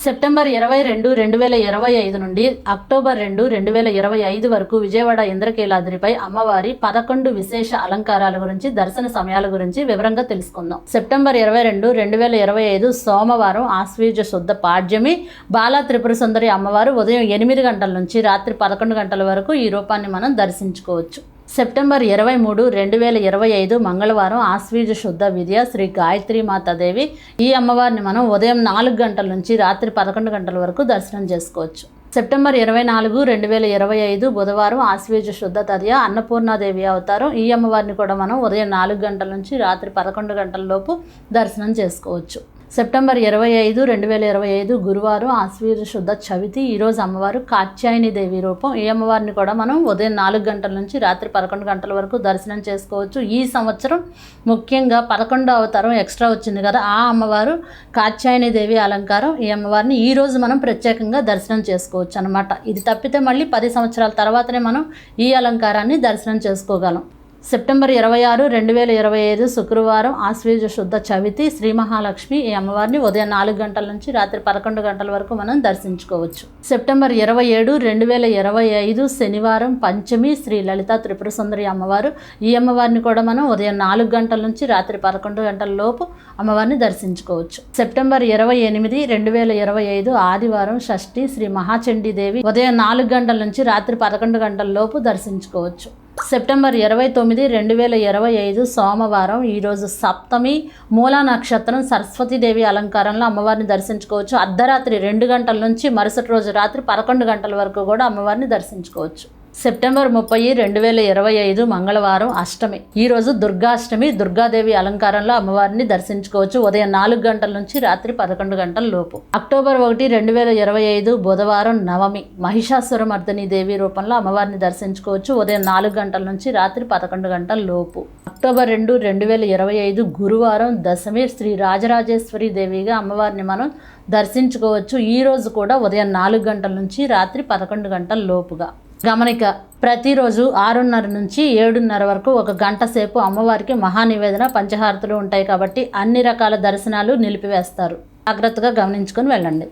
September 22, 2025 నుండి October 2, 2025 వరకు విజయవాడ ఇంద్రకీలాద్రిపై అమ్మవారి 11 విశేష అలంకారాల గురించి, దర్శన సమయాల గురించి వివరంగా తెలుసుకుందాం. సెప్టెంబర్ 22, 2025 సోమవారం ఆశ్వీజ శుద్ధ పాడ్యమి. బాలా త్రిపుర సుందరి అమ్మవారు ఉదయం 8 గంటల నుంచి రాత్రి 11 గంటల వరకు ఈ రూపాన్ని మనం దర్శించుకోవచ్చు. సెప్టెంబర్ 23, 2025 మంగళవారం ఆశ్వీజ శుద్ధ విద్య శ్రీ గాయత్రి మాతాదేవి. ఈ అమ్మవారిని మనం ఉదయం 4 గంటల నుంచి రాత్రి 11 గంటల వరకు దర్శనం చేసుకోవచ్చు. సెప్టెంబర్ 24, 2025 బుధవారం ఆశ్వీజ శుద్ధ తదియ అన్నపూర్ణాదేవి అవతారం. ఈ అమ్మవారిని కూడా మనం ఉదయం 4 గంటల నుంచి రాత్రి 11 గంటల లోపు దర్శనం చేసుకోవచ్చు. సెప్టెంబర్ 25, 2025 గురువారం ఆశ్వీజ శుద్ధ చవితి. ఈరోజు అమ్మవారు కాత్యాయని దేవి రూపం. ఈ అమ్మవారిని కూడా మనం ఉదయం 4 గంటల నుంచి రాత్రి 11 గంటల వరకు దర్శనం చేసుకోవచ్చు. ఈ సంవత్సరం ముఖ్యంగా 11వ అవతారం ఎక్స్ట్రా వచ్చింది కదా, ఆ అమ్మవారు కాత్యాయని దేవి అలంకారం. ఈ అమ్మవారిని ఈరోజు మనం ప్రత్యేకంగా దర్శనం చేసుకోవచ్చు అనమాట. ఇది తప్పితే మళ్ళీ 10 సంవత్సరాల తర్వాతనే మనం ఈ అలంకారాన్ని దర్శనం చేసుకోగలం. సెప్టెంబర్ 26, 2025 శుక్రవారం ఆశ్వీజ శుద్ధ చవితి శ్రీ మహాలక్ష్మి. ఈ అమ్మవారిని ఉదయం 4 గంటల నుంచి రాత్రి 11 గంటల వరకు మనం దర్శించుకోవచ్చు. సెప్టెంబర్ 27, 2025 శనివారం పంచమి శ్రీ లలిత త్రిపుర సుందరి అమ్మవారు. ఈ అమ్మవారిని కూడా మనం ఉదయం 4 గంటల నుంచి రాత్రి 11 గంటల లోపు అమ్మవారిని దర్శించుకోవచ్చు. సెప్టెంబర్ 28, 2025 ఆదివారం షష్ఠి శ్రీ మహాచండీదేవి. ఉదయం 4 గంటల నుంచి రాత్రి 11 గంటల లోపు దర్శించుకోవచ్చు. సెప్టెంబర్ 29, 2025 సోమవారం. ఈరోజు సప్తమి మూలా నక్షత్రం సరస్వతీదేవి అలంకారంలో అమ్మవారిని దర్శించుకోవచ్చు. అర్ధరాత్రి 2 గంటల నుంచి మరుసటి రోజు రాత్రి 11 గంటల వరకు కూడా అమ్మవారిని దర్శించుకోవచ్చు. సెప్టెంబర్ 30, 2025 మంగళవారం అష్టమి. ఈరోజు దుర్గాష్టమి. దుర్గాదేవి అలంకారంలో అమ్మవారిని దర్శించుకోవచ్చు ఉదయం 4 గంటల నుంచి రాత్రి 11 గంటల లోపు. అక్టోబర్ 1, 2025 బుధవారం నవమి. మహిషాసురమర్దిని దేవి రూపంలో అమ్మవారిని దర్శించుకోవచ్చు ఉదయం 4 గంటల నుంచి రాత్రి 11 గంటల లోపు. అక్టోబర్ 2, 2025 గురువారం దశమి. శ్రీ రాజరాజేశ్వరి దేవిగా అమ్మవారిని మనం దర్శించుకోవచ్చు. ఈరోజు కూడా ఉదయం 4 గంటల నుంచి రాత్రి 11 గంటల లోపుగా. గమనిక, ప్రతిరోజు 6:30 నుంచి 7:30 వరకు 1 గంట సేపు అమ్మవారికి మహానివేదన పంచహారతులు ఉంటాయి కాబట్టి అన్ని రకాల దర్శనాలు నిలిపివేస్తారు. జాగ్రత్తగా గమనించుకొని వెళ్ళండి.